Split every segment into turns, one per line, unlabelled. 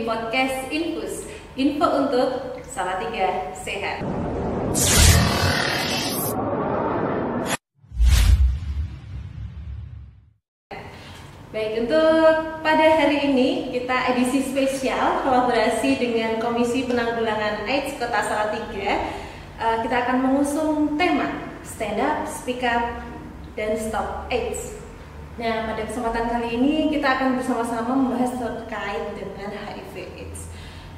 di podcast Infus, info untuk Salatiga Sehat. Baik, untuk pada hari ini kita edisi spesial kolaborasi dengan Komisi Penanggulangan AIDS Kota Salatiga. Kita akan mengusung tema Stand Up, Speak Up, dan Stop AIDS. Nah, pada kesempatan kali ini kita akan bersama-sama membahas terkait dengan HIV/AIDS.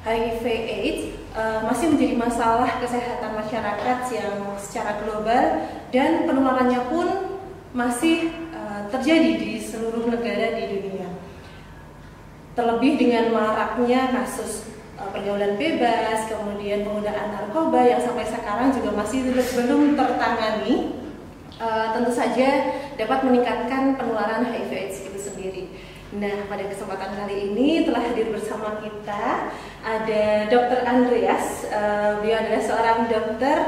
HIV/AIDS masih menjadi masalah kesehatan masyarakat yang secara global dan penularannya pun masih terjadi di seluruh negara di dunia. Terlebih dengan maraknya kasus pergaulan bebas, kemudian penggunaan narkoba yang sampai sekarang juga masih belum tertangani, tentu saja dapat meningkatkan penularan HIV/AIDS itu sendiri. Nah, pada kesempatan kali ini telah hadir bersama kita ada Dr. Andreas. Beliau adalah seorang dokter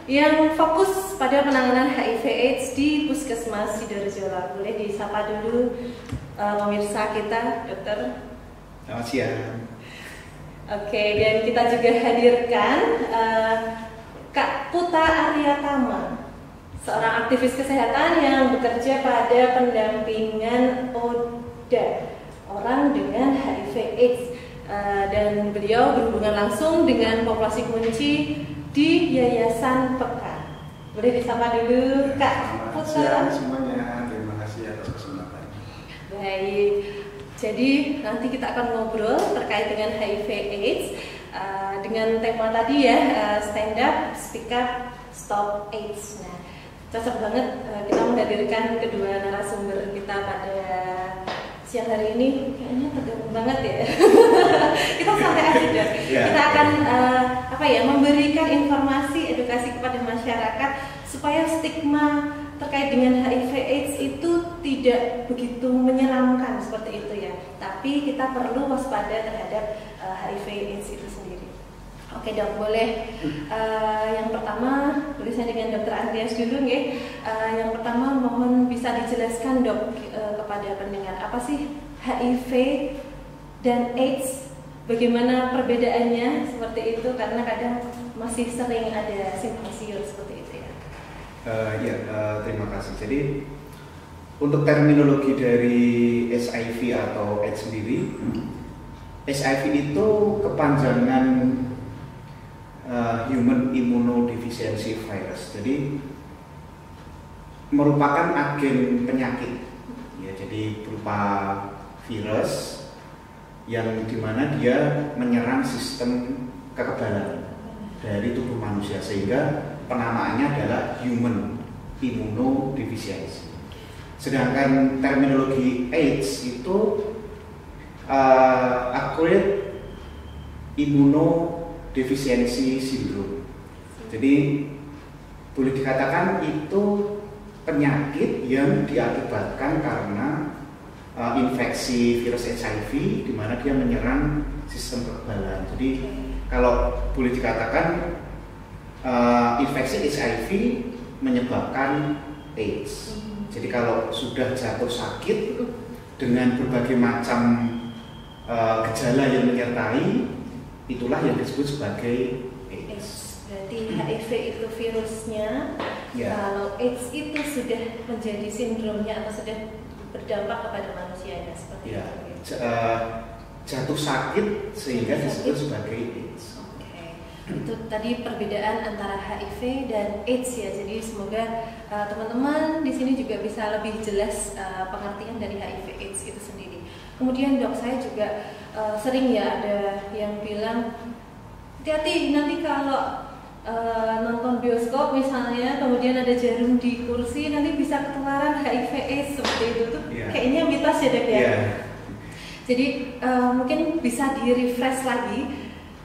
yang fokus pada penanganan HIV/AIDS di Puskesmas Sidoarjo. Boleh disapa dulu pemirsa kita, dokter.
Selamat siang.
Oke, dan kita juga hadirkan Kak Puta Aryatama, seorang aktivis kesehatan yang bekerja pada pendampingan ODA, orang dengan HIV/AIDS, dan beliau berhubungan langsung dengan populasi kunci di Yayasan Peka. Boleh disapa dulu Kak Puta.
Selamat siang semuanya, terima kasih atas kesempatan.
Baik, jadi nanti kita akan ngobrol terkait dengan HIV/AIDS dengan tema tadi ya, Stand Up, Speak Up, Stop AIDS. Nah, cocok banget kita menghadirkan kedua narasumber kita pada siang hari ini. Kayaknya tergabung banget ya. Kita santai aja deh. Kita akan memberikan informasi, edukasi kepada masyarakat supaya stigma terkait dengan HIV/AIDS itu tidak begitu menyeramkan seperti itu ya. Tapi kita perlu waspada terhadap HIV/AIDS itu sendiri. Oke dok, boleh yang pertama boleh saya dengan Dr. Andreas dulu nggih. Yang pertama mohon bisa dijelaskan dok kepada pendengar apa sih HIV dan AIDS, bagaimana perbedaannya seperti itu, karena kadang masih sering ada simpang siur seperti itu ya.
Terima kasih. Jadi untuk terminologi dari HIV atau AIDS sendiri, HIV itu kepanjangan Human Immunodeficiency Virus. Jadi merupakan agen penyakit, ya. Jadi berupa virus yang dimana dia menyerang sistem kekebalan dari tubuh manusia, sehingga penamaannya adalah Human Immunodeficiency. Sedangkan terminologi AIDS itu Acquired Immunodeficiency Syndrome. Jadi boleh dikatakan itu penyakit yang diakibatkan karena infeksi virus HIV, di mana dia menyerang sistem kekebalan. Jadi kalau boleh dikatakan infeksi HIV menyebabkan AIDS. Jadi kalau sudah jatuh sakit dengan berbagai macam gejala yang menyertai, itulah yang disebut sebagai AIDS.
Berarti HIV itu virusnya,
ya.
Kalau AIDS itu sudah menjadi sindromnya atau sudah berdampak kepada manusianya seperti itu.
Jatuh sakit sehingga disebut sebagai AIDS.
Itu tadi perbedaan antara HIV dan AIDS ya. Jadi semoga teman-teman di sini juga bisa lebih jelas pengertian dari HIV/AIDS itu sendiri. Kemudian dok, saya juga sering ya ada yang bilang hati-hati nanti kalau nonton bioskop misalnya, kemudian ada jarum di kursi, nanti bisa ketularan HIV/AIDS seperti itu tuh. Kayaknya mitos ya dok ya. Jadi mungkin bisa di-refresh lagi.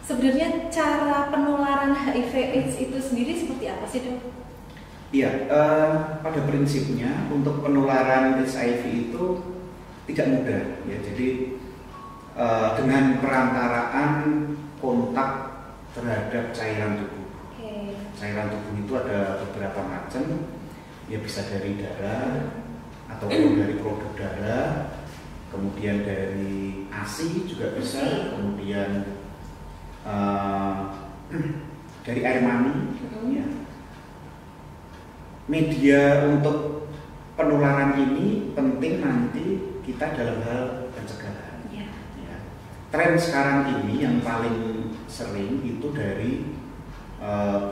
Sebenarnya cara penularan HIV/AIDS itu sendiri seperti apa sih dok?
Iya, pada prinsipnya untuk penularan HIV itu tidak mudah ya. Jadi dengan perantaraan kontak terhadap cairan tubuh. Cairan tubuh itu ada beberapa macam, ya bisa dari darah ataupun dari produk darah kemudian dari ASI juga bisa, kemudian dari air mani. Ya. Media untuk penularan ini penting nanti kita dalam hal pencegahan. Ya. Tren sekarang ini yang paling sering itu dari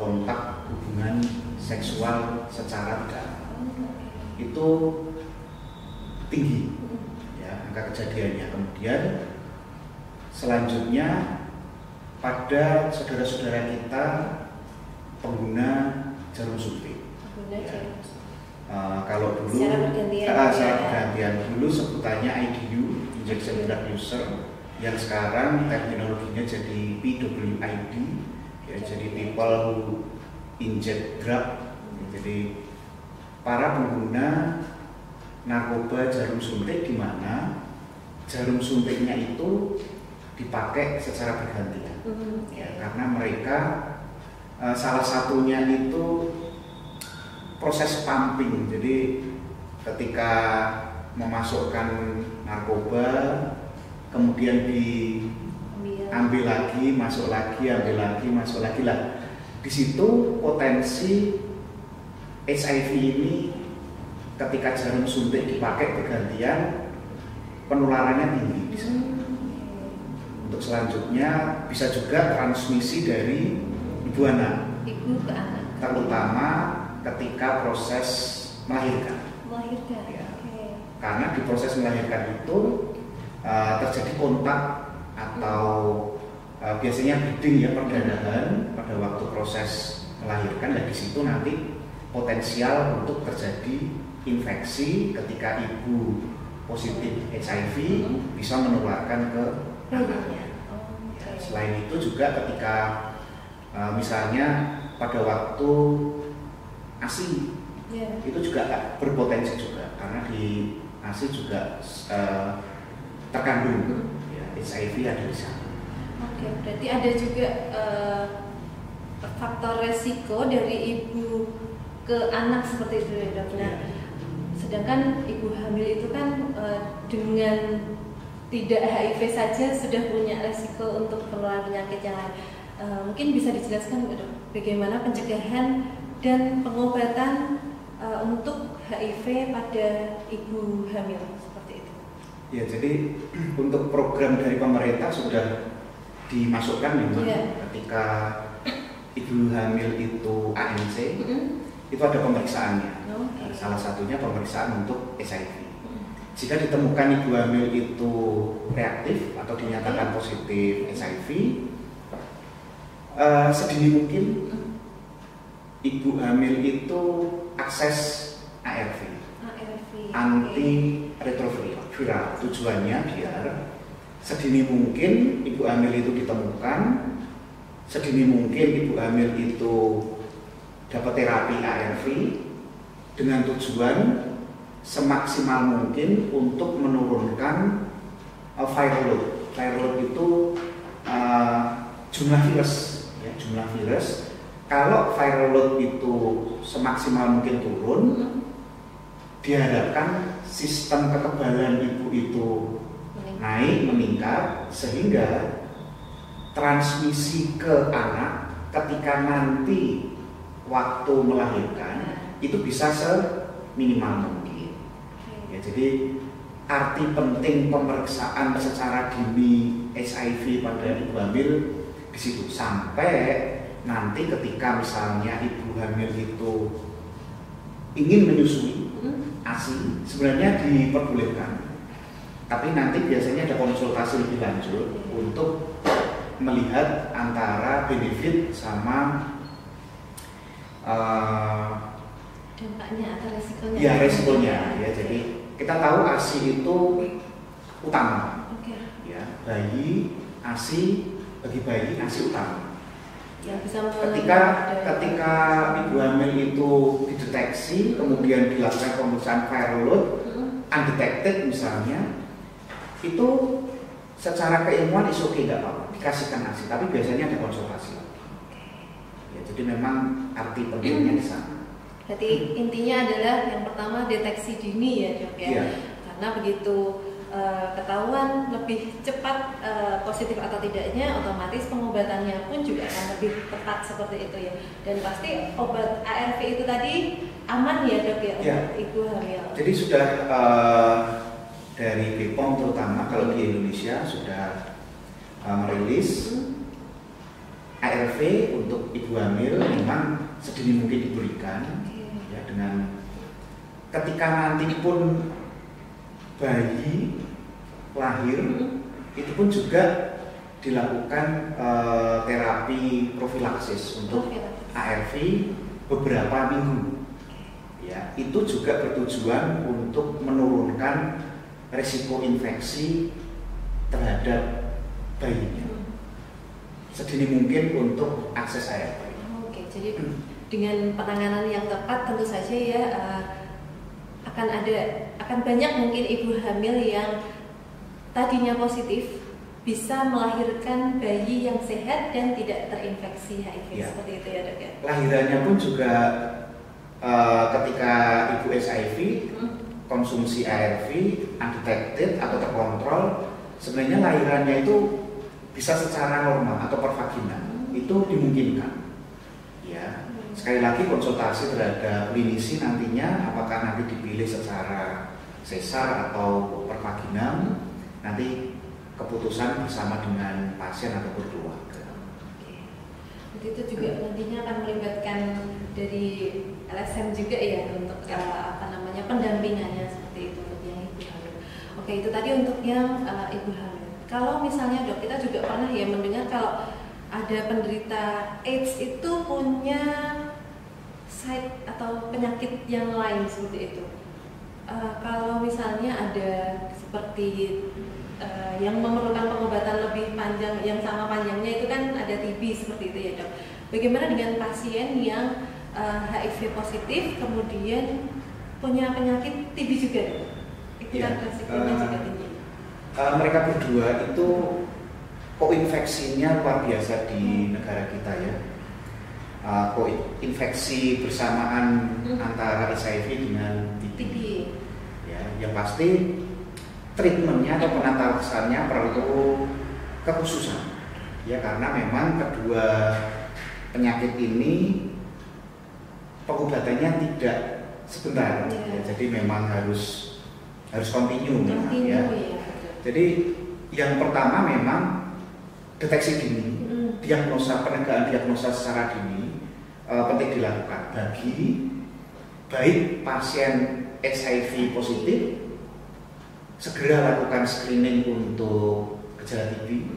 kontak hubungan seksual secara tidak itu tinggi, ya, angka kejadiannya. Kemudian selanjutnya pada saudara-saudara kita pengguna jarum suntik. Kalau dulu secara bergantian dulu sebutannya IDU, injection drug user, yang sekarang terminologinya jadi PWID, ya, jadi people who inject drug. Jadi para pengguna narkoba jarum suntik, di mana jarum suntiknya itu dipakai secara bergantian, ya, karena mereka salah satunya itu proses pumping. Jadi ketika memasukkan narkoba, kemudian diambil lagi, masuk lagi, ambil lagi, masuk lagi lah. Di situ potensi HIV ini ketika jarum suntik dipakai bergantian, penularannya tinggi di sana. Untuk selanjutnya bisa juga transmisi dari ibu anak,
ibu ke anak,
terutama ketika proses melahirkan. Ya. Karena di proses melahirkan itu terjadi kontak atau biasanya bleeding, ya, perdarahan pada waktu proses melahirkan, dan di situ nanti potensial untuk terjadi infeksi ketika ibu positif HIV bisa menularkan ke anaknya. Ya, selain itu juga ketika misalnya pada waktu ASI, itu juga berpotensi juga, karena di ASI juga terkandung, ya, HIV ada di sana.
Oke, berarti ada juga faktor resiko dari ibu ke anak seperti itu, ya, Dok. Nah, sedangkan ibu hamil itu kan dengan tidak HIV saja sudah punya resiko untuk penularan penyakit yang lain. Mungkin bisa dijelaskan, Dok, bagaimana pencegahan dan pengobatan untuk HIV pada ibu hamil seperti itu?
Ya, jadi untuk program dari pemerintah sudah dimasukkan memang, ketika ibu hamil itu ANC, itu ada pemeriksaannya. Salah satunya pemeriksaan untuk HIV. Jika ditemukan ibu hamil itu reaktif atau dinyatakan positif HIV, sedini mungkin ibu hamil itu akses ARV, antiretroviral. Tujuannya biar sedini mungkin ibu hamil itu ditemukan, sedini mungkin ibu hamil itu dapat terapi ARV, dengan tujuan semaksimal mungkin untuk menurunkan viral load. Viral load itu jumlah virus, ya, jumlah virus. Kalau viral load itu semaksimal mungkin turun, diharapkan sistem kekebalan ibu itu naik, meningkat, sehingga transmisi ke anak ketika nanti waktu melahirkan itu bisa seminimal mungkin. Ya, jadi arti penting pemeriksaan secara dini HIV pada ibu hamil di situ, sampai nanti ketika misalnya ibu hamil itu ingin menyusui ASI, sebenarnya diperbolehkan, tapi nanti biasanya ada konsultasi lebih lanjut untuk melihat antara benefit sama
dampaknya atau resikonya.
Ya, resikonya, ya. Jadi kita tahu ASI itu utama. Ya, bayi ASI, bagi bayi ASI utama.
Ya, bisa
ketika ibu hamil itu dideteksi, kemudian dilakukan pemeriksaan viral load, undetected misalnya, itu secara keilmuan is oke, nggak apa-apa, dikasihkan ASI, tapi biasanya ada konsultasi lagi. Ya, jadi memang arti pentingnya di sana.
Jadi intinya adalah yang pertama deteksi dini, ya, Dok, ya. Karena begitu ketahuan lebih cepat positif atau tidaknya, otomatis pengobatannya pun juga akan lebih tepat seperti itu ya. Dan pasti obat ARV itu tadi aman ya dok ya untuk ibu hamil.
Jadi sudah dari BPOM terutama kalau di Indonesia sudah merilis ARV untuk ibu hamil memang sedini mungkin diberikan ya, dengan ketika nanti pun bayi lahir itu pun juga dilakukan terapi profilaksis untuk ARV beberapa minggu ya. Itu juga bertujuan untuk menurunkan risiko infeksi terhadap bayinya sedini mungkin untuk akses ARV.
Oke, jadi dengan penanganan yang tepat tentu saja ya akan banyak mungkin ibu hamil yang tadinya positif bisa melahirkan bayi yang sehat dan tidak terinfeksi HIV ya. Seperti itu ya dok ya.
Lahirannya pun juga ketika ibu HIV konsumsi ARV undetected atau terkontrol, sebenarnya lahirannya itu bisa secara normal atau pervaginal, itu dimungkinkan. Ya. Sekali lagi konsultasi terhadap klinisi nantinya apakah nanti dipilih secara sesar atau pervaginal, nanti keputusan bersama dengan pasien atau keluarga.
Jadi itu juga nantinya akan melibatkan dari LSM juga ya untuk pendampingannya seperti itu untuk yang ibu hamil. Oke, itu tadi untuk yang ibu hamil. Kalau misalnya dok, kita juga pernah ya mendengar kalau ada penderita AIDS itu punya side atau penyakit yang lain seperti itu. Kalau misalnya ada seperti yang memerlukan pengobatan lebih panjang, yang sama panjangnya itu kan ada TB seperti itu ya dok. Bagaimana dengan pasien yang HIV positif kemudian punya penyakit TB juga dok? Itu kan resikonya juga tinggi.
Mereka berdua itu koinfeksinya luar biasa di negara kita ya. Koinfeksi bersamaan antara HIV dengan TB. Ya, yang pasti treatmentnya atau penata laksananya perlu kekhususan. Ya, karena memang kedua penyakit ini pengobatannya tidak sebentar. Ya, jadi memang harus kontinu ya. Jadi yang pertama memang deteksi dini, penegakan diagnosa secara dini penting dilakukan bagi baik pasien HIV positif, segera lakukan screening untuk gejala TB,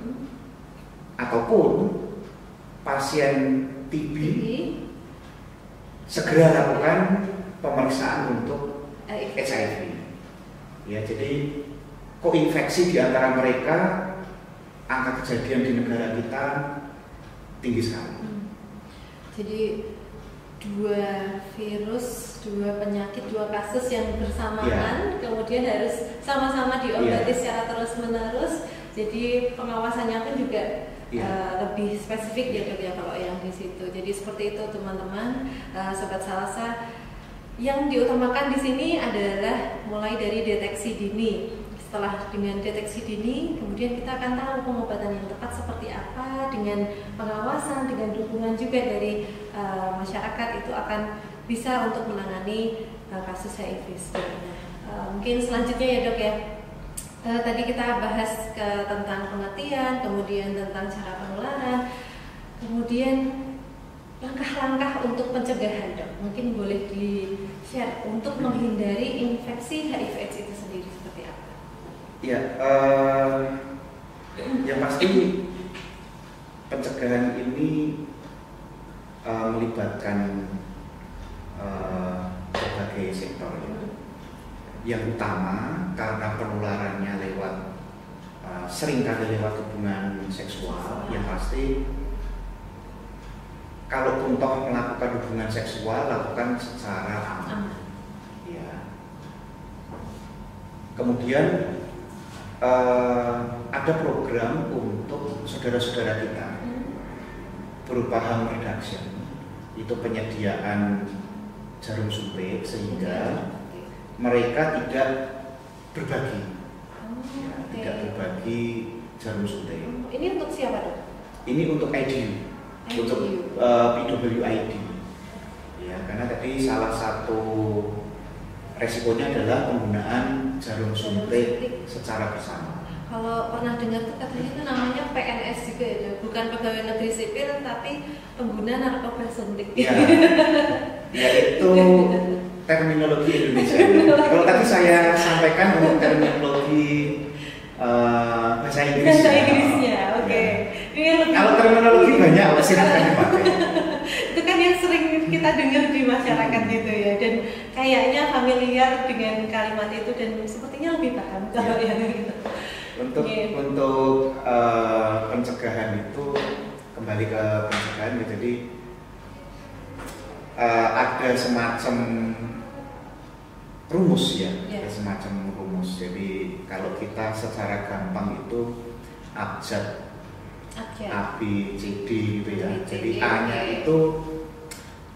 ataupun pasien TB segera lakukan pemeriksaan untuk HIV. Ya, jadi koinfeksi di antara mereka, angka kejadian di negara kita tinggi sekali.
Jadi dua virus, dua penyakit, dua kasus yang bersamaan, kemudian harus sama-sama diobati secara terus-menerus. Jadi pengawasannya pun juga lebih spesifik ya dok ya kalau yang di situ. Jadi seperti itu teman-teman, sobat Salsa. Yang diutamakan di sini adalah mulai dari deteksi dini. Setelah dengan deteksi dini, kemudian kita akan tahu pengobatan yang tepat seperti apa, dengan pengawasan, dengan dukungan juga dari masyarakat itu akan bisa untuk menangani kasus HIV. Mungkin selanjutnya ya dok ya, tadi kita bahas tentang pengertian, kemudian tentang cara penularan, kemudian langkah-langkah untuk pencegahan dok. Mungkin boleh di-share untuk menghindari infeksi HIV/AIDS itu sendiri seperti apa?
Ya, yang pasti pencegahan ini melibatkan berbagai sektor ya. Yang utama karena penularannya seringkali lewat hubungan seksual, yang pasti kalau toh melakukan hubungan seksual, lakukan secara aman. Ya. Kemudian ada program untuk saudara-saudara kita berupa harm reduction, itu penyediaan jarum suntik sehingga mereka tidak berbagi Tidak berbagi jarum suntik.
Ini untuk siapa dok?
Ini untuk IDU, untuk PWID. Ya, karena tadi salah satu resikonya adalah penggunaan jarum suntik secara bersama.
Kalau pernah dengar tuh katanya itu namanya PNS juga ya, bukan pegawai negeri sipil tapi pengguna narkoba suntik.
Ya, ya itu terminologi Indonesia. Kalau tadi saya sampaikan untuk terminologi bahasa Inggris.
Bahasa Inggrisnya, oke.
Ya. Kalau terminologi banyak silahkan dipakai.
Itu kan yang sering kita dengar di masyarakat gitu ya, dan kayaknya familiar dengan kalimat itu dan sepertinya lebih paham kalau yang gitu.
Untuk pencegahan itu kembali ke pencegahan ya, jadi ada semacam rumus ya, ada semacam rumus. Jadi kalau kita secara gampang itu abjad A, B, C, D gitu ya. Jadi A-nya itu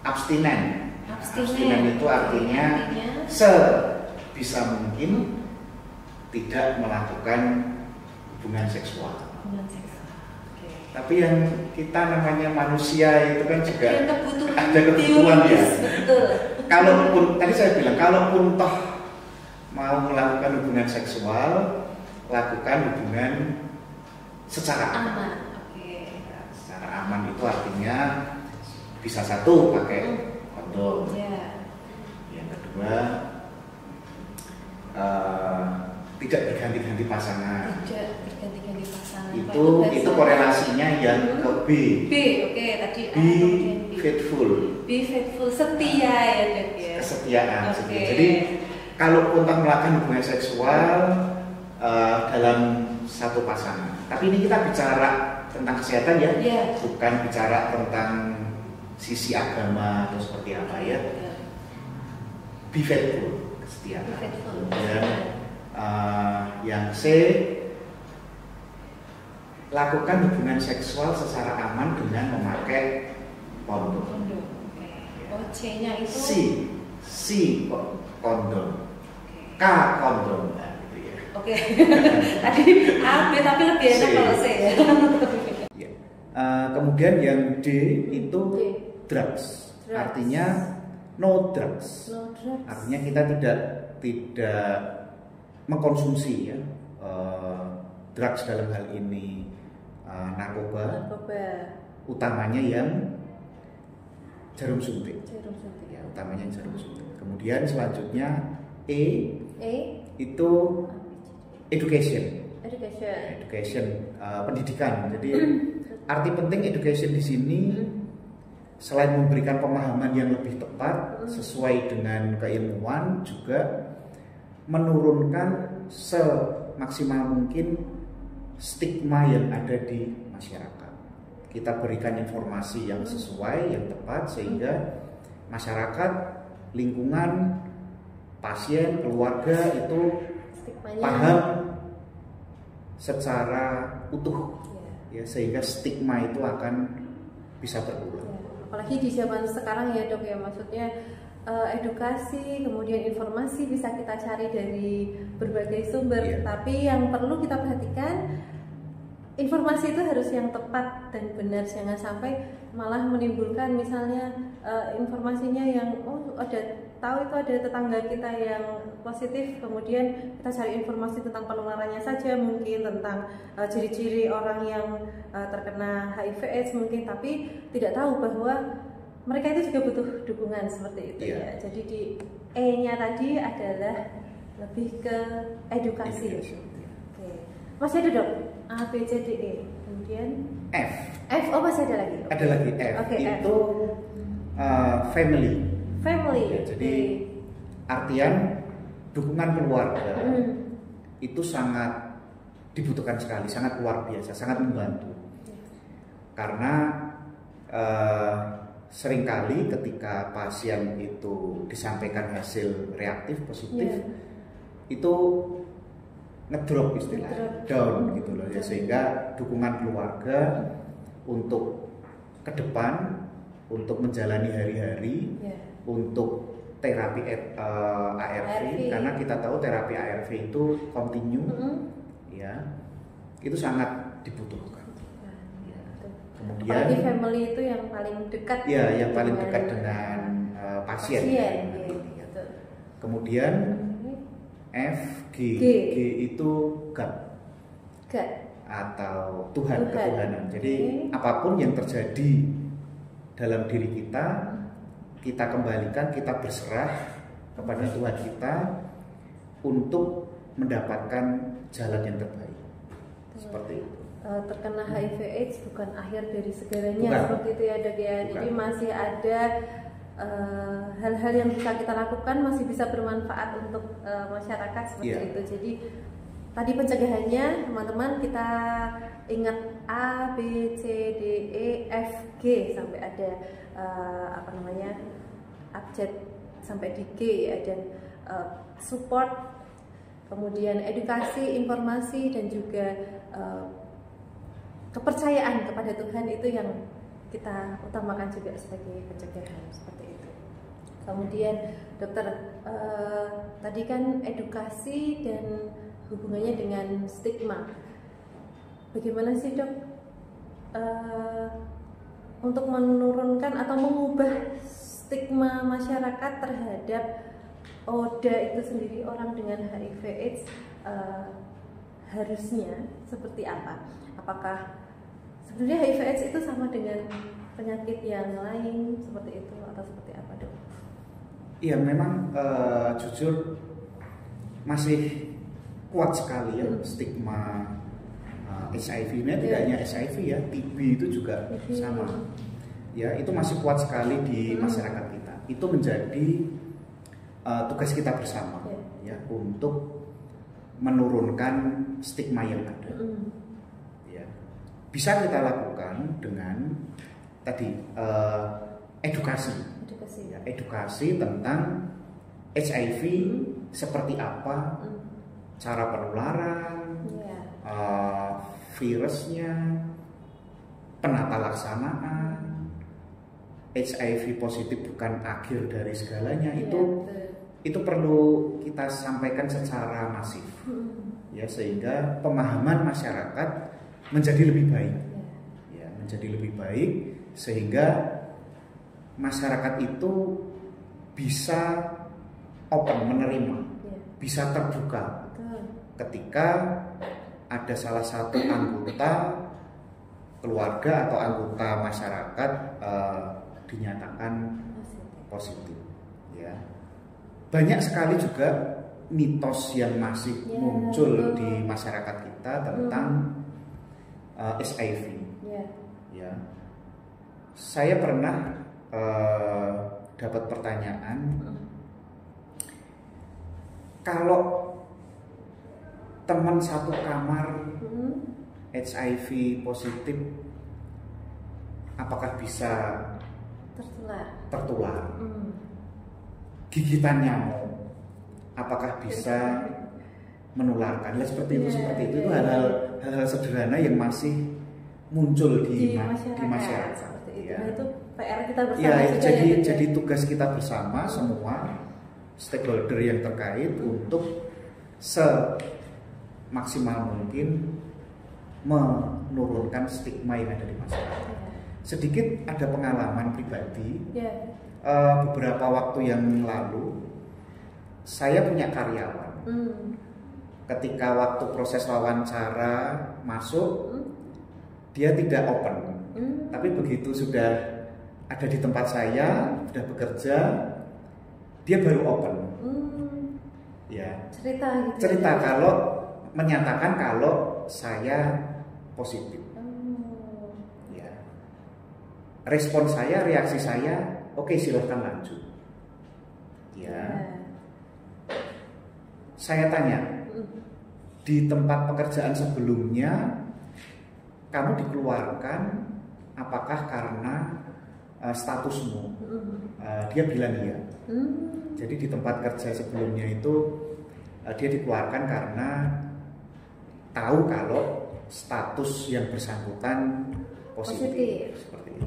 abstinen. Abstinen itu artinya sebisa mungkin tidak melakukan hubungan seksual. Tapi yang kita namanya manusia itu kan juga ada kebutuhan ya. Kalaupun tadi saya bilang, kalaupun toh mau melakukan hubungan seksual, lakukan hubungan secara aman. Nah, secara aman itu artinya bisa satu pakai kondom. Yang kedua tidak berganti-ganti pasangan. Itu korelasinya yang ke B.
Oke, tadi
be faithful.
Be faithful, setia ya dok ya.
Kesetiaan. Jadi kalau untuk melakukan hubungan seksual dalam satu pasangan. Tapi ini kita bicara tentang kesehatan ya, bukan bicara tentang sisi agama atau seperti apa ya. Be faithful, kesetiaan. Dan yang C, lakukan hubungan seksual secara aman dengan memakai kondom.
Oh, C-nya itu
C kondom, K kondom.
Oke. Tadi A, B tapi lebih enak kalau C ya.
Ya. Kemudian yang D itu drugs. Artinya no drugs. Artinya kita tidak mengkonsumsi ya drugs dalam hal ini narkoba. Utamanya yang jarum suntik. Ya, utamanya yang jarum suntik. Kemudian selanjutnya E itu education, pendidikan. Jadi arti penting education di sini selain memberikan pemahaman yang lebih tepat sesuai dengan keilmuan, juga menurunkan semaksimal mungkin stigma yang ada di masyarakat. Kita berikan informasi yang sesuai, yang tepat, sehingga masyarakat, lingkungan, pasien, keluarga itu paham secara utuh, ya, sehingga stigma itu akan bisa berkurang.
Apalagi di zaman sekarang ya dok ya, maksudnya edukasi, kemudian informasi bisa kita cari dari berbagai sumber, tapi yang perlu kita perhatikan informasi itu harus yang tepat dan benar, jangan sampai malah menimbulkan misalnya informasinya yang tahu itu ada tetangga kita yang positif, kemudian kita cari informasi tentang penularannya saja, mungkin tentang ciri-ciri orang yang terkena HIV/AIDS mungkin, tapi tidak tahu bahwa mereka itu juga butuh dukungan seperti itu ya. Jadi di E-nya tadi adalah lebih ke edukasi. Oke. Masih ada dok? A, B, C, D, E. Kemudian F. Oh masih ada lagi.
Ada lagi F. Itu family. Ya, jadi artian dukungan keluarga itu sangat dibutuhkan sekali, sangat luar biasa, sangat membantu. Karena seringkali ketika pasien itu disampaikan hasil reaktif positif, itu ngedrop istilahnya, down gitu loh ya, sehingga dukungan keluarga untuk ke depan, untuk menjalani hari-hari, untuk terapi ARV, karena kita tahu terapi ARV itu continue, ya, itu sangat dibutuhkan. Ya. Kemudian
apalagi family itu yang paling dekat.
Ya, yang paling dekat dengan pasien.
Ya.
Kemudian G itu God atau Tuhan, ketuhanan. Jadi apapun yang terjadi dalam diri kita kembalikan, kita berserah kepada Tuhan kita untuk mendapatkan jalan yang terbaik. Seperti itu.
Terkena HIV/AIDS bukan akhir dari segalanya, seperti itu ya Dok ya. Jadi masih ada hal-hal yang bisa kita lakukan, masih bisa bermanfaat untuk masyarakat seperti itu. Jadi tadi pencegahannya teman-teman kita ingat A, B, C, D, E, F, G sampai ada abjad sampai di G ya, dan support, kemudian edukasi, informasi, dan juga kepercayaan kepada Tuhan itu yang kita utamakan juga sebagai pencegahan seperti itu. Kemudian dokter, tadi kan edukasi dan hubungannya dengan stigma. Bagaimana sih dok untuk menurunkan atau mengubah stigma masyarakat terhadap ODA itu sendiri, orang dengan HIV/AIDS, harusnya seperti apa? Apakah sebenarnya HIV/AIDS itu sama dengan penyakit yang lain seperti itu atau seperti apa dok?
Iya, memang jujur masih kuat sekali ya stigma HIV-nya, tidak hanya HIV ya, TB itu juga sama. Ya, itu masih kuat sekali di masyarakat kita. Itu menjadi tugas kita bersama ya untuk menurunkan stigma yang ada. Ya. Bisa kita lakukan dengan tadi edukasi. Ya, edukasi tentang HIV seperti apa, cara penularan, virusnya, penata laksanaan, HIV positif bukan akhir dari segalanya. Itu perlu kita sampaikan secara masif, ya, sehingga pemahaman masyarakat menjadi lebih baik, ya, menjadi lebih baik, sehingga masyarakat itu bisa open, menerima, bisa terbuka ketika ada salah satu anggota keluarga atau anggota masyarakat dinyatakan positif. Ya, banyak sekali juga mitos yang masih muncul di masyarakat kita tentang HIV. Ya, saya pernah dapat pertanyaan, kalau teman satu kamar HIV positif, apakah bisa tertular? Gigitan nyamuk, apakah bisa menularkan? Ya, seperti itu hal-hal sederhana yang masih muncul di masyarakat.
Ya. Nah, itu PR kita bersama.
Ya, jadi tugas kita bersama semua stakeholder yang terkait untuk semaksimal mungkin menurunkan stigma yang ada di masyarakat. Sedikit ada pengalaman pribadi. Beberapa waktu yang lalu saya punya karyawan. Ketika waktu proses wawancara masuk, dia tidak open. Tapi begitu sudah ada di tempat saya, sudah bekerja, dia baru open. Ya. Cerita kalau menyatakan kalau saya positif. Ya. Respon saya, reaksi saya, oke, silahkan lanjut. Ya. Saya tanya, di tempat pekerjaan sebelumnya kamu dikeluarkan apakah karena statusmu? Dia bilang iya. Jadi di tempat kerja sebelumnya itu dia dikeluarkan karena tahu kalau status yang bersangkutan positif. Seperti itu.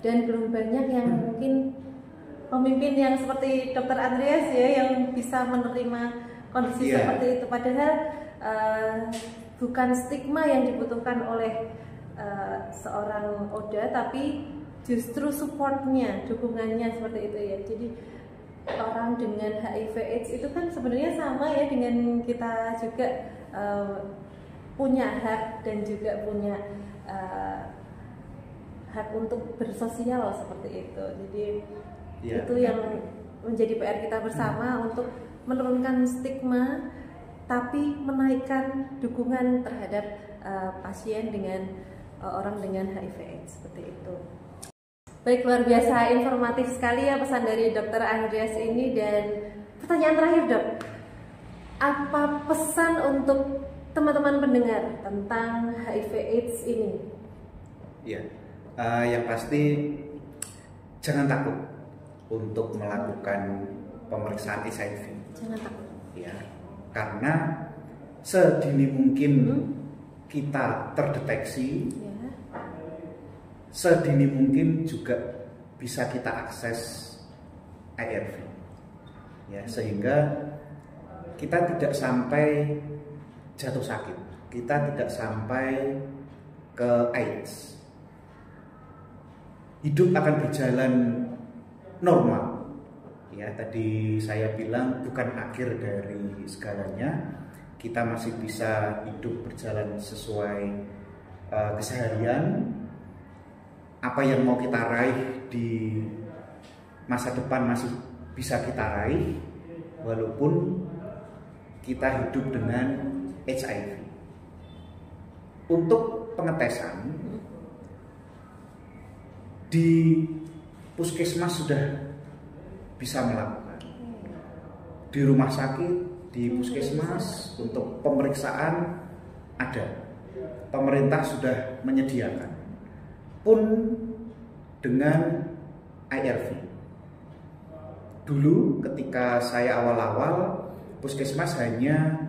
Dan belum banyak yang mungkin pemimpin yang seperti Dokter Andreas ya, yang bisa menerima kondisi seperti itu. Padahal bukan stigma yang dibutuhkan oleh seorang Oda, tapi justru supportnya, dukungannya seperti itu ya. Jadi orang dengan HIV/AIDS itu kan sebenarnya sama ya dengan kita juga, punya hak dan juga punya hak untuk bersosial seperti itu. Jadi itu yang menjadi PR kita bersama untuk menurunkan stigma, tapi menaikkan dukungan terhadap pasien dengan orang dengan HIV/AIDS seperti itu. Baik, luar biasa informatif sekali ya pesan dari Dokter Andreas ini. Dan pertanyaan terakhir, Dok, apa pesan untuk teman-teman pendengar tentang HIV/AIDS ini?
Ya, yang pasti jangan takut untuk melakukan pemeriksaan HIV.
Jangan takut.
Ya, karena sedini mungkin kita terdeteksi, sedini mungkin juga bisa kita akses ARV, ya, sehingga kita tidak sampai jatuh sakit, kita tidak sampai ke AIDS. Hidup akan berjalan normal, ya. Tadi saya bilang bukan akhir dari segalanya, kita masih bisa hidup berjalan sesuai keseharian. Apa yang mau kita raih di masa depan masih bisa kita raih, walaupun kita hidup dengan HIV. Untuk pengetesan di puskesmas sudah bisa melakukan, di rumah sakit, di puskesmas untuk pemeriksaan ada, pemerintah sudah menyediakan, pun dengan ARV. Dulu ketika saya awal-awal, puskesmas hanya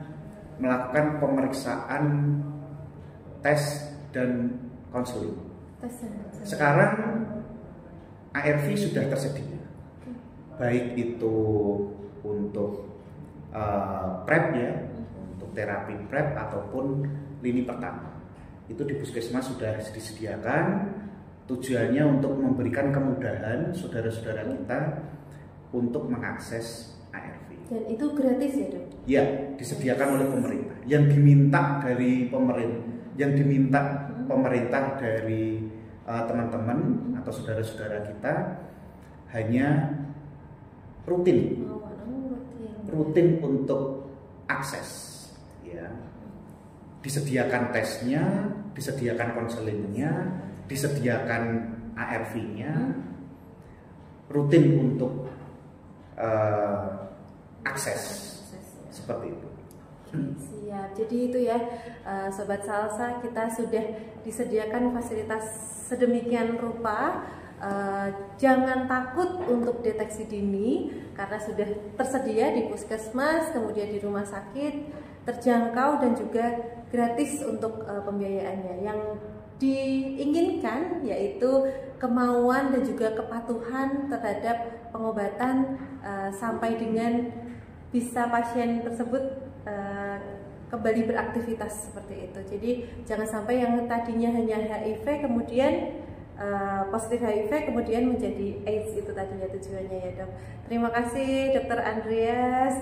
melakukan pemeriksaan tes dan konseling. Sekarang ARV sudah tersedia, baik itu untuk PrEP ya, untuk terapi PrEP ataupun lini pertama. Itu di puskesmas sudah disediakan, tujuannya untuk memberikan kemudahan saudara-saudara kita untuk mengakses ARV.
Dan itu gratis ya, Dok?
Ya, disediakan oleh pemerintah. Yang diminta dari pemerintah dari teman-teman atau saudara-saudara kita hanya rutin untuk akses, ya. Disediakan tesnya, disediakan konselingnya, disediakan ARV-nya, rutin untuk akses seperti itu.
Siap. Jadi itu ya, Sobat Salsa, kita sudah disediakan fasilitas sedemikian rupa. Jangan takut untuk deteksi dini karena sudah tersedia di puskesmas, kemudian di rumah sakit, terjangkau dan juga gratis untuk pembiayaannya. Yang diinginkan yaitu kemauan dan juga kepatuhan terhadap pengobatan sampai dengan bisa pasien tersebut kembali beraktivitas seperti itu. Jadi jangan sampai yang tadinya hanya HIV kemudian positif HIV kemudian menjadi AIDS, itu tadinya tujuannya ya, Dok. Terima kasih Dokter Andreas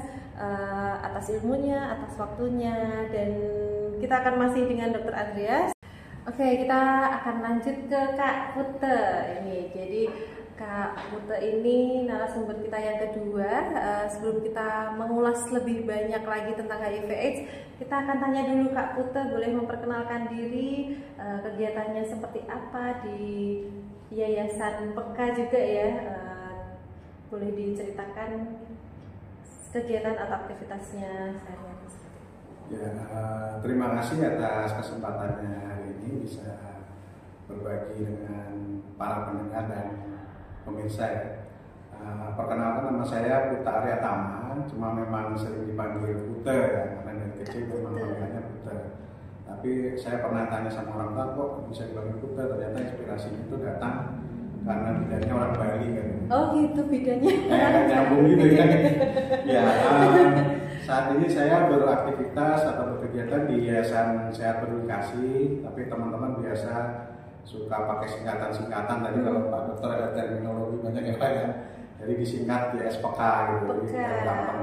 atas ilmunya, atas waktunya, dan kita akan masih dengan Dokter Andreas. Oke, kita akan lanjut ke Kak Pute ini. Jadi Kak Pute ini narasumber kita yang kedua. Sebelum kita mengulas lebih banyak lagi tentang HIV/AIDS, kita akan tanya dulu Kak Pute, boleh memperkenalkan diri, kegiatannya seperti apa di Yayasan Peka juga ya. Boleh diceritakan kegiatan atau aktivitasnya saya.
Ya, terima kasih atas kesempatannya hari ini bisa berbagi dengan para pendengar dan pemirsa ya. Perkenalkan, nama saya Puta Arya Taman, cuma memang sering dipanggil Pute ya, karena dari kecil memang panggilannya Pute. Tapi saya pernah tanya sama orang tua, kok bisa dipanggil Pute, ternyata inspirasinya itu datang karena bidangnya orang Bali kan.
Oh gitu bedanya.
Nyambung gitu ya. Ya, saat ini saya beraktivitas atau berkegiatan di Yayasan Sehat Peduli Kasih, tapi teman-teman biasa suka pakai singkatan-singkatan. Tadi kalau Pak Dokter ada terminologi banyak ya Pak ya. Jadi disingkat di SPK gitu.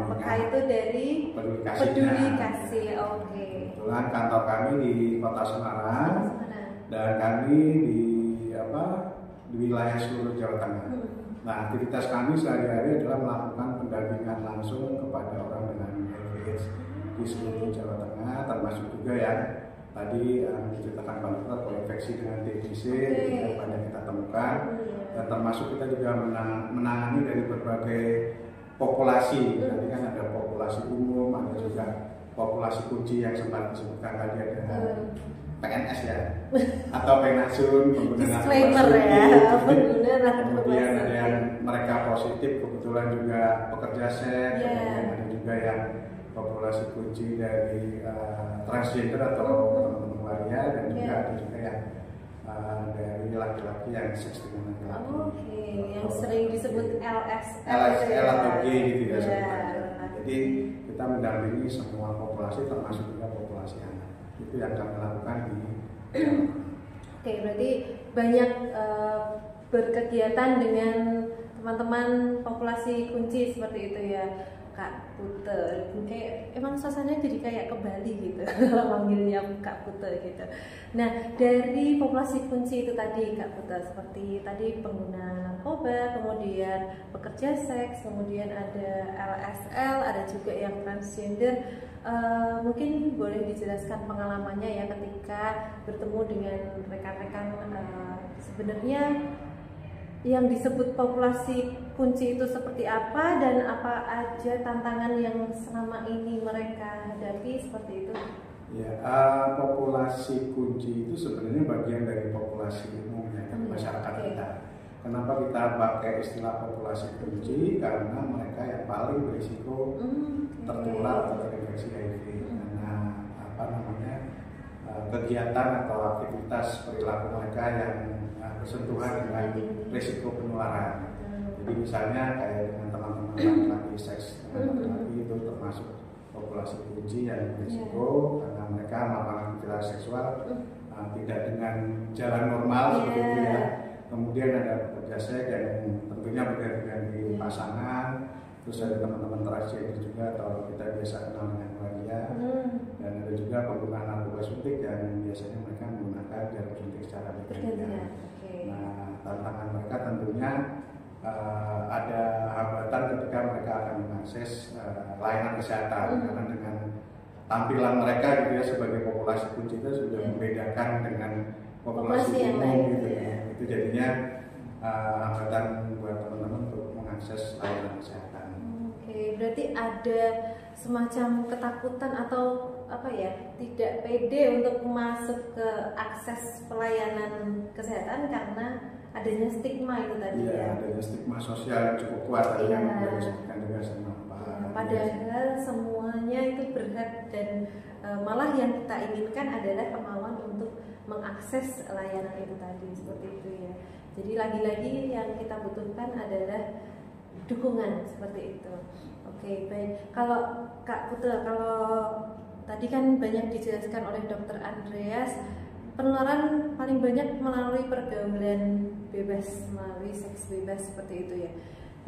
PK itu dari
Peduli
Kasih. Oke.
Kebetulan kantor kami di Kota Semarang dan kami di wilayah seluruh Jawa Tengah. Nah, aktivitas kami sehari-hari adalah melakukan pendampingan langsung kepada orang dengan HIV/AIDS di seluruh Jawa Tengah, termasuk juga yang tadi diceritakan Pak Dokter koinfeksi dengan TBC yang banyak kita temukan, dan termasuk kita juga menangani dari berbagai populasi. Tadi kan ada populasi umum, ada juga populasi kunci yang sempat disebutkan tadi ada PNS ya, atau penasun, pengguna narkoba, kemudian ada yang mereka positif, kebetulan juga pekerja seks, kemudian ada juga yang populasi kunci dari transgender atau teman-teman waria, dan juga ada juga yang dari laki-laki yang seks dengan laki-laki.
Yang sering disebut
LSL atau G gitu ya. Jadi kita mendampingi semua populasi, termasuk juga populasi anak. Itu yang kami lakukan di
Oke, berarti banyak berkegiatan dengan teman-teman populasi kunci seperti itu ya Kak Putih. Kayak emang suasananya jadi kayak ke Bali gitu kalau manggilnya Kak Putih gitu. Nah, dari populasi kunci itu tadi Kak Putih, seperti tadi pengguna narkoba, kemudian pekerja seks, kemudian ada LSL, ada juga yang transgender. Mungkin boleh dijelaskan pengalamannya ya ketika bertemu dengan rekan-rekan, sebenarnya yang disebut populasi kunci itu seperti apa dan apa aja tantangan yang selama ini mereka hadapi seperti itu.
Ya, populasi kunci itu sebenarnya bagian dari populasi umumnya masyarakat kita. Kenapa kita pakai istilah populasi kunci? Karena mereka yang paling berisiko tertular atau terinfeksi HIV. Karena kegiatan atau aktivitas perilaku mereka yang bersentuhan dengan risiko penularan. Jadi misalnya kayak dengan teman-teman laki-laki seks dengan laki-laki itu termasuk populasi kunci yang berisiko karena mereka melakukan aktivitas seksual tidak dengan jalan normal seperti itu ya. Kemudian ada pekerja seks yang tentunya berganti-ganti pasangan, terus ada teman-teman transgender juga atau kita biasa kenal dengan waria, dan ada juga pengguna narkoba suntik yang biasanya mereka menggunakan jarum suntik secara bergantian. Nah, tantangan mereka tentunya ada hambatan ketika mereka akan mengakses layanan kesehatan karena dengan tampilan mereka gitu ya sebagai populasi kunci itu sudah membedakan dengan populasi umum gitu ya. Itu jadinya hambatan buat teman-teman untuk mengakses layanan kesehatan.
Oke, berarti ada semacam ketakutan atau apa ya, tidak pede untuk masuk ke akses pelayanan kesehatan karena adanya stigma itu tadi ya.
Adanya stigma sosial yang cukup kuat tadi yang disebutkan juga sama Pak.
Padahal semuanya itu berhak dan malah yang kita inginkan adalah kemauan untuk mengakses layanan itu tadi seperti itu ya. Jadi lagi-lagi yang kita butuhkan adalah dukungan seperti itu. Oke, baik. Kalau Kak Putra, kalau tadi kan banyak dijelaskan oleh Dr. Andreas, penularan paling banyak melalui pergaulan bebas, melalui seks bebas seperti itu ya.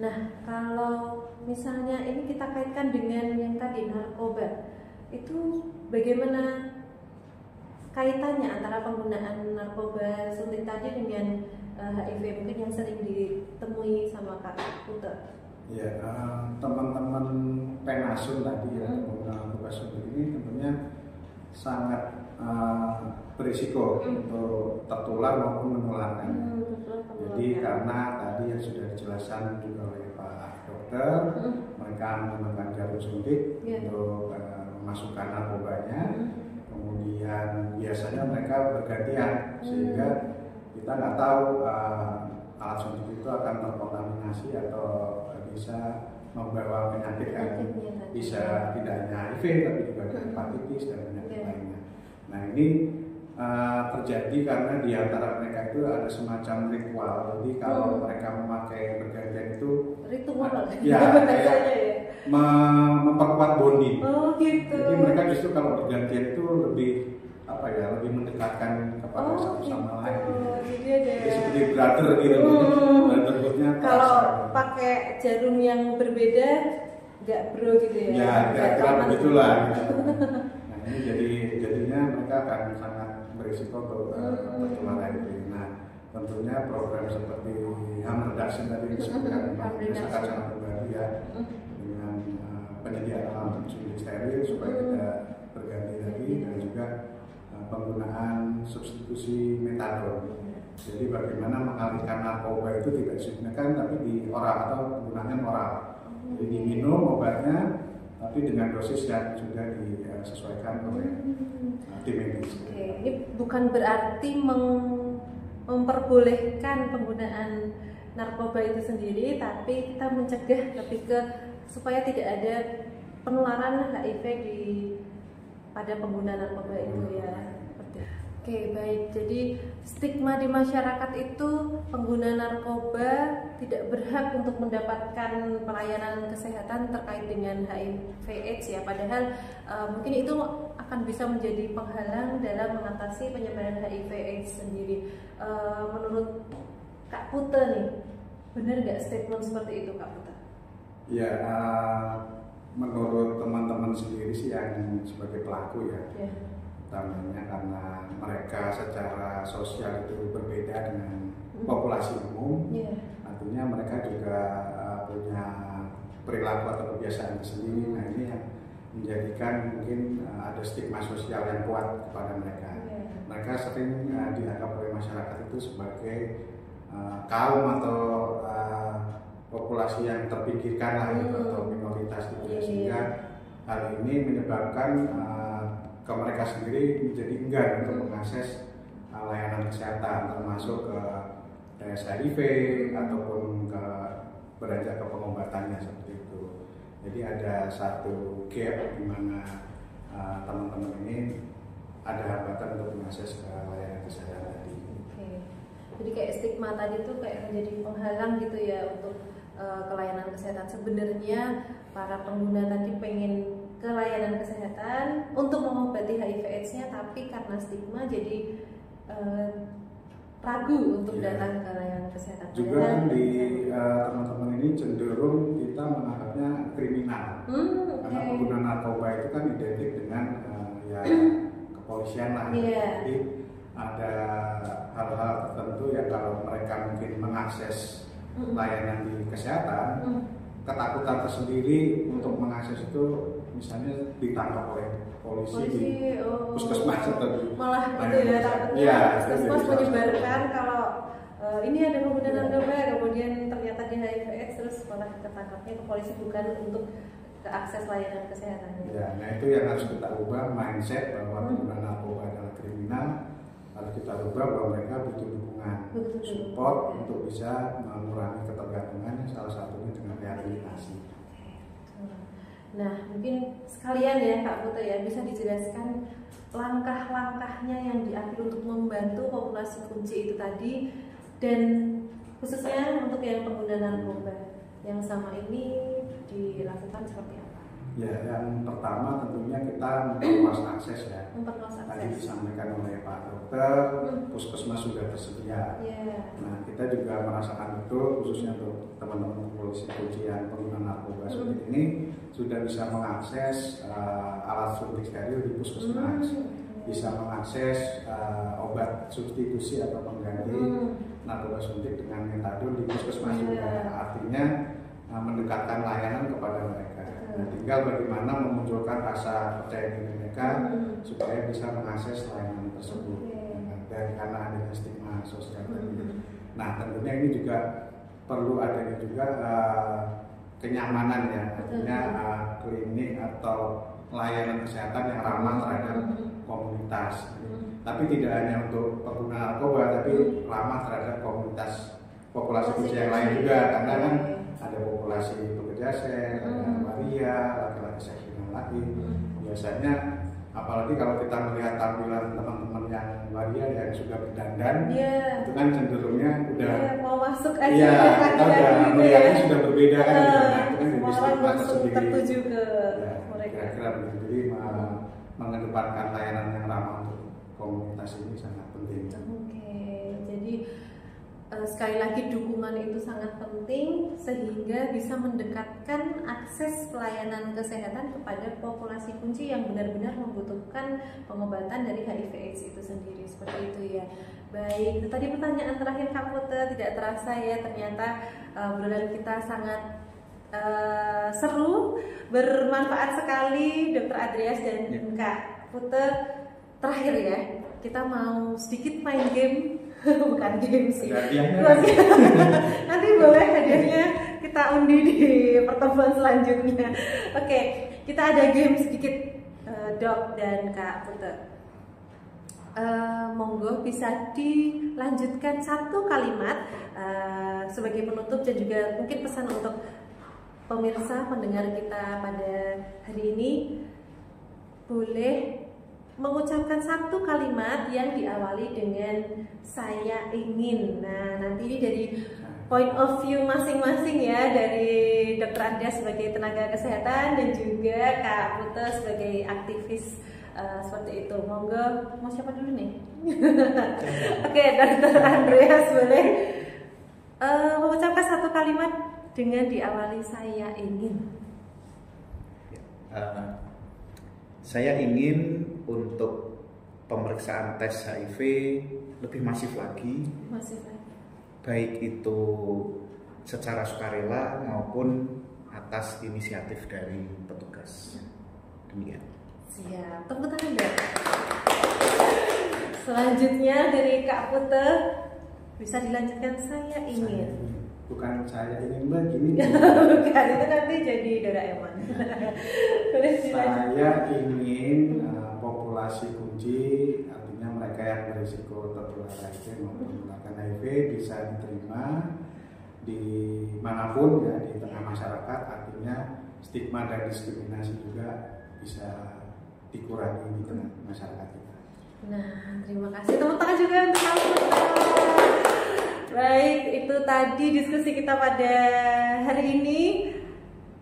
Nah, kalau misalnya ini kita kaitkan dengan yang tadi narkoba, itu bagaimana kaitannya antara penggunaan narkoba suntik tadi dengan HIV mungkin yang sering ditemui sama Kak Putra?
Ya, teman-teman penasun tadi ya, pengguna narkoba suntik ini tentunya sangat berisiko untuk tertular maupun menularkan. Jadi karena tadi yang sudah dijelaskan juga oleh Pak Dokter, mereka menggunakan jarum suntik untuk memasukkan narkobanya, kemudian biasanya mereka bergantian sehingga kita nggak tahu alat suntik itu akan terkontaminasi atau bisa membawa penyakit yang bisa tidak hanya HIV tapi juga hepatitis dan penyakit lainnya. Nah ini terjadi karena di antara mereka itu ada semacam ritual. Jadi kalau mereka memakai bergantian Ya, memperkuat bonding.
Oh gitu.
Jadi mereka justru kalau bergantian itu lebih lebih mendekatkan kepada satu sama lain. Jadi seperti brother gitu. Brotherhoodnya.
Kalau pakai jarum yang berbeda, nggak bro gitu ya?
Ya, kira-kira begitulah. Gitu. Nah ini jadinya mereka akan sangat berisiko untuk tertular HIV. Nah tentunya program seperti harm reduction tadi disebutkan sangat membantu ya dengan penyediaan alat suntik steril supaya tidak berganti lagi dan juga penggunaan substitusi metadon. Jadi bagaimana mengalihkan narkoba itu tidak digunakan tapi di oral atau penggunaan oral. Jadi diminum obatnya tapi dengan dosis yang sudah disesuaikan oleh tim medis.
Oke, ini bukan berarti memperbolehkan penggunaan narkoba itu sendiri, tapi kita mencegah lebih ke supaya tidak ada penularan HIV pada pengguna narkoba itu ya. Oke, baik. Jadi stigma di masyarakat itu pengguna narkoba tidak berhak untuk mendapatkan pelayanan kesehatan terkait dengan HIV/AIDS ya. Padahal mungkin itu akan bisa menjadi penghalang dalam mengatasi penyebaran HIV/AIDS sendiri. Menurut Kak Pute nih, benar nggak statement seperti itu Kak Pute?
Ya, menurut teman-teman sendiri sih yang sebagai pelaku ya. Utamanya karena mereka secara sosial itu berbeda dengan populasi umum, artinya mereka juga punya perilaku atau kebiasaan sendiri. Nah ini yang menjadikan mungkin ada stigma sosial yang kuat kepada mereka. Mereka sering dianggap oleh masyarakat itu sebagai kaum atau populasi yang terpinggirkan lah gitu, atau minoritas gitu ya, sehingga hal ini menyebabkan ke mereka sendiri menjadi enggan untuk mengakses layanan kesehatan termasuk ke tes HIV ataupun beranjak ke pengobatannya seperti itu. Jadi ada satu gap di mana teman-teman ini ada hambatan untuk mengakses layanan kesehatan tadi.
Oke. Jadi kayak stigma tadi tuh kayak menjadi penghalang gitu ya untuk kelayanan kesehatan. Sebenarnya para pengguna tadi pengen ke layanan kesehatan untuk mengobati HIV/AIDS-nya, tapi karena stigma jadi ragu untuk datang ke layanan kesehatan.
Juga di teman-teman ini cenderung kita menganggapnya kriminal, karena pengguna narkoba itu kan identik dengan kepolisian lah. Jadi ada hal-hal tertentu yang kalau mereka mungkin mengakses layanan di kesehatan, ketakutan tersendiri untuk mengakses itu, misalnya ditangkap oleh polisi di puskesmas atau
malah gitu ya takutnya puskesmas menyebarkan kalau ini ada pengguna narkoba, kemudian ternyata di HIV/AIDS, terus malah ketangkapnya ke polisi bukan untuk ke akses layanan kesehatan.
Ya, nah itu yang harus kita ubah mindset bahwa pengguna narkoba adalah kriminal. Harus kita ubah bahwa mereka butuh dukungan, support untuk bisa mengurangi ketergantungan, salah satunya dengan rehabilitasi.
Nah, mungkin sekalian ya Kak Pute ya, bisa dijelaskan langkah-langkahnya yang diambil untuk membantu populasi kunci itu tadi, dan khususnya untuk yang pengguna narkoba yang sama ini dilakukan seperti apa?
Ya, yang pertama tentunya kita memperluas akses ya. Tadi disampaikan oleh Pak Dokter, puskesmas sudah tersedia. Nah, kita juga merasakan betul, khususnya untuk teman-teman polisi kunci yang pengguna narkoba seperti ini sudah bisa mengakses alat suntik steril di puskesmas, bisa mengakses obat substitusi atau pengganti narkoba suntik dengan metadon di puskesmas juga. Artinya mendekatkan layanan kepada mereka. Nah, tinggal bagaimana memunculkan rasa percaya diri mereka supaya bisa mengakses layanan tersebut. Dan karena adanya stigma sosial tadi. Nah, tentunya ini juga perlu adanya juga kenyamanan ya, artinya klinik atau layanan kesehatan yang ramah terhadap komunitas. Tapi tidak hanya untuk pengguna narkoba, tapi ramah terhadap komunitas populasi kunci yang lain juga, karena kan ada populasi pekerja seks, ada waria, laki-laki seks dengan laki. Biasanya, apalagi kalau kita melihat tampilan teman-teman yang waria yang sudah berdandan, itu kan cenderungnya udah
mau masuk aja.
Iya, kita udah melihatnya sudah berbeda kan.
langsung tertuju ke mereka.
Kira-kira begitu. Jadi mengedepankan layanan yang ramah untuk komunitas ini sangat penting.
Oke, jadi sekali lagi dukungan itu sangat penting sehingga bisa mendekatkan akses pelayanan kesehatan kepada populasi kunci yang benar-benar membutuhkan pengobatan dari HIV/AIDS itu sendiri, seperti itu ya. Baik, itu tadi pertanyaan terakhir Kak Putih. Tidak terasa ya, ternyata obrolan kita sangat seru, bermanfaat sekali, Dr. Andreas dan Kak Putih. Terakhir ya, kita mau sedikit main game. Bukan game sih. Nanti boleh hadiahnya kita undi di pertemuan selanjutnya. Oke, kita ada game sedikit, Dok dan Kak Putih. Monggo bisa dilanjutkan satu kalimat sebagai penutup dan juga mungkin pesan untuk pemirsa pendengar kita pada hari ini. Boleh mengucapkan satu kalimat yang diawali dengan saya ingin. Nah, nanti ini dari point of view masing-masing ya, dari Dr. Andreas sebagai tenaga kesehatan dan juga Kak Putih sebagai aktivis seperti itu. Monggo, mau siapa dulu nih? Oke, Dr. Andreas boleh mengucapkan satu kalimat dengan diawali saya ingin.
Saya ingin untuk pemeriksaan tes HIV lebih masif lagi. Baik itu secara sukarela maupun atas inisiatif dari petugas. Demikian.
Siap, tepuk tangan Dok. Selanjutnya dari Kak Putih bisa dilanjutkan saya ingin.
Bukan saya ingin begini.
Bukan, itu nanti jadi Doraemon.
Saya ingin populasi kunci, artinya mereka yang berisiko tertular HIV maupun menggunakan HIV bisa diterima di manapun ya di tengah masyarakat, artinya stigma dan diskriminasi juga bisa dikurangi di tengah masyarakat kita.
Nah, terima kasih. Tepuk tangan juga untuk Kak Putih. Baik, itu tadi diskusi kita pada hari ini.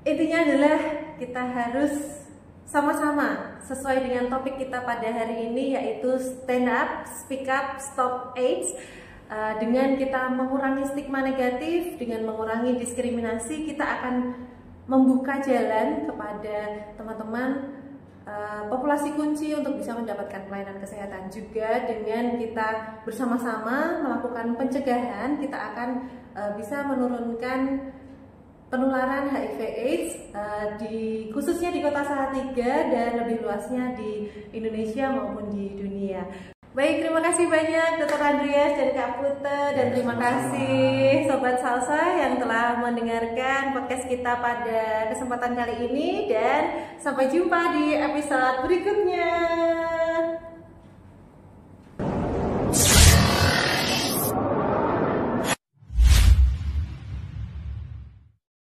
Intinya adalah kita harus sama-sama sesuai dengan topik kita pada hari ini, yaitu stand up, speak up, stop AIDS. Dengan kita mengurangi stigma negatif, dengan mengurangi diskriminasi, kita akan membuka jalan kepada teman-teman populasi kunci untuk bisa mendapatkan pelayanan kesehatan. Juga dengan kita bersama-sama melakukan pencegahan, kita akan bisa menurunkan penularan HIV/AIDS khususnya di Kota Salatiga dan lebih luasnya di Indonesia maupun di dunia. Baik, terima kasih banyak Dr. Andreas dan Kak Putih, dan terima kasih Sobat Salsa yang telah mendengarkan podcast kita pada kesempatan kali ini, dan sampai jumpa di episode berikutnya.